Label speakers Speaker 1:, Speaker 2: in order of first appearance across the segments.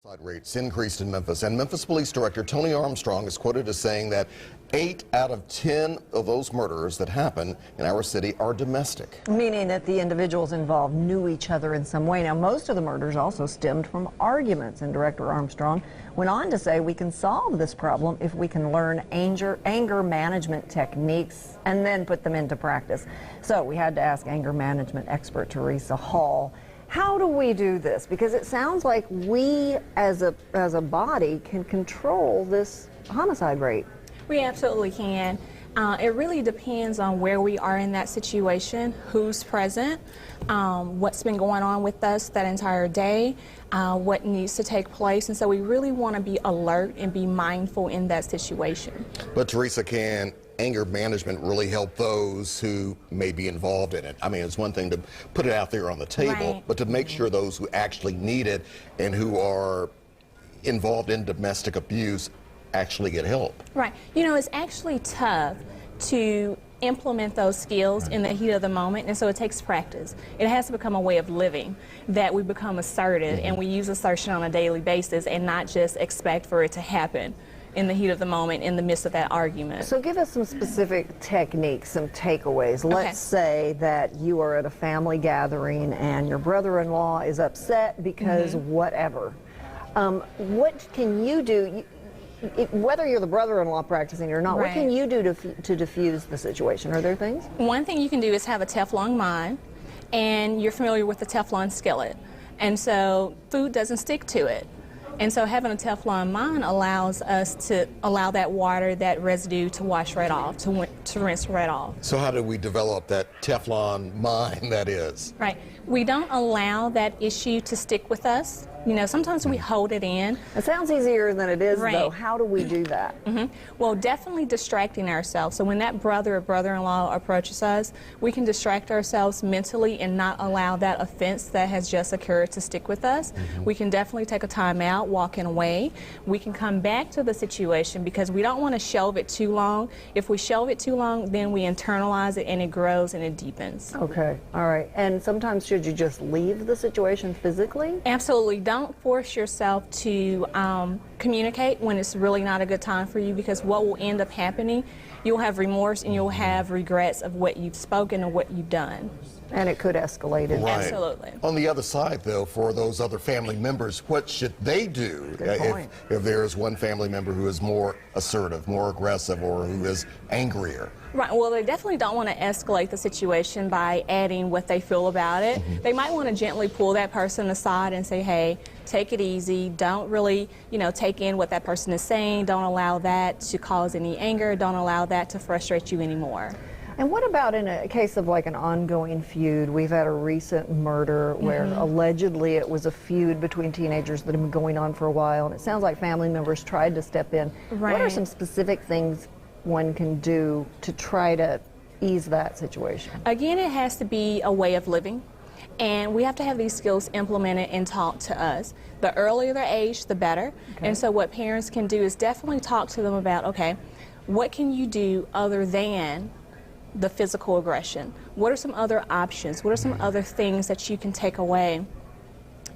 Speaker 1: Homicide rates increased in Memphis, and Memphis Police Director Tony Armstrong is quoted as saying that 8 out of 10 of those murders that happen in our city are domestic.
Speaker 2: Meaning that the individuals involved knew each other in some way. Now, most of the murders also stemmed from arguments, and Director Armstrong went on to say we can solve this problem if we can learn anger management techniques and then put them into practice. So we had to ask anger management expert Teresa Hall, how do we do this? Because it sounds like we as a body can control this homicide rate.
Speaker 3: We absolutely can. It really depends on where we are in that situation, who's present, what's been going on with us that entire day, what needs to take place. And so we really want to be alert and be mindful in that situation.
Speaker 1: But Teresa, can anger management really help those who may be involved in it? I mean, it's one thing to put it out there on the table,
Speaker 3: right,
Speaker 1: but to make sure those who actually need it and who are involved in domestic abuse actually get help.
Speaker 3: Right. You know, it's actually tough to implement those skills in the heat of the moment, and so it takes practice. It has to become a way of living, that we become assertive and we use assertion on a daily basis and not just expect for it to happen in the heat of the moment, in the midst of that argument.
Speaker 2: So give us some specific techniques, some takeaways. Let's say that you are at a family gathering and your brother-in-law is upset because whatever. What can you do? Whether you're the brother-in-law practicing or not, what can you do to diffuse the situation? Are there things?
Speaker 3: One thing you can do is have a Teflon mind, and you're familiar with the Teflon skillet. And so food doesn't stick to it. And so having a Teflon mind allows us to allow that water, that residue to wash right off, to rinse right off.
Speaker 1: So how do we develop that Teflon mind, that is?
Speaker 3: Right. We don't allow that issue to stick with us. You know, sometimes we hold it in.
Speaker 2: It sounds easier than it is, though. How do we do that?
Speaker 3: Well, definitely distracting ourselves. So when that brother or brother-in-law approaches us, we can distract ourselves mentally and not allow that offense that has just occurred to stick with us. We can definitely take a time out, walking away. We can come back to the situation because we don't want to shelve it too long. If we shelve it too long, then we internalize it and it grows and it deepens.
Speaker 2: Okay, all right. And sometimes should you just leave the situation physically?
Speaker 3: Absolutely. Don't force yourself to communicate when it's really not a good time for you, because what will end up happening, you'll have remorse and you'll have regrets of what you've spoken or what you've done.
Speaker 2: And it could escalate.
Speaker 1: Right.
Speaker 3: Absolutely.
Speaker 1: On the other side, though, for those other family members, what should they do if there is one family member who is more assertive, more aggressive, or who is angrier?
Speaker 3: Right. Well, they definitely don't want to escalate the situation by adding what they feel about it. They might want to gently pull that person aside and say, hey, take it easy. Don't really, take in what that person is saying. Don't allow that to cause any anger. Don't allow that to frustrate you anymore.
Speaker 2: And what about in a case of like an ongoing feud? We've had a recent murder where allegedly it was a feud between teenagers that had been going on for a while, and it sounds like family members tried to step in. What are some specific things one can do to try to ease that situation? Again,
Speaker 3: it has to be a way of living, and we have to have these skills implemented and taught to us. The earlier their age, the better. And so what parents can do is definitely talk to them about, okay, what can you do other than the physical aggression? What are some other options? What are some other things that you can take away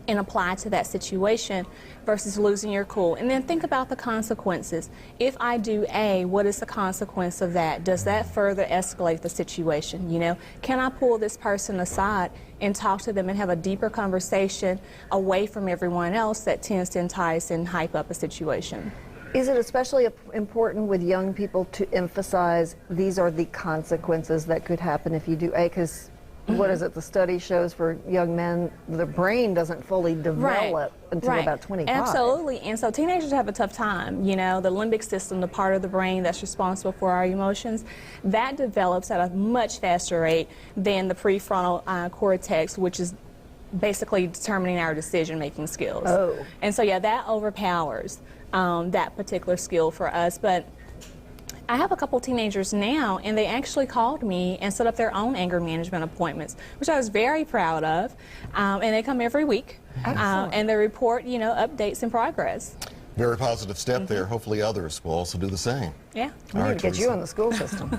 Speaker 3: and apply to that situation versus losing your cool? And then think about the consequences. If I do A, what is the consequence of that? Does that further escalate the situation? Can I pull this person aside and talk to them and have a deeper conversation away from everyone else that tends to entice and hype up a situation?
Speaker 2: Is it especially important with young people to emphasize these are the consequences that could happen if you do A? Because what is it, the study shows for young men, the brain doesn't fully develop until about 25.
Speaker 3: Absolutely. And so teenagers have a tough time. The limbic system, the part of the brain that's responsible for our emotions, that develops at a much faster rate than the prefrontal cortex, which is basically determining our decision-making skills. And so, that overpowers that particular skill for us. But I have a couple teenagers now, and they actually called me and set up their own anger management appointments, which I was very proud of. And they come every week, and they report, updates and progress.
Speaker 1: Very positive step there. Hopefully others will also do the same.
Speaker 2: Yeah. We need to get you in the school system.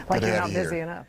Speaker 2: Like you're not busy enough.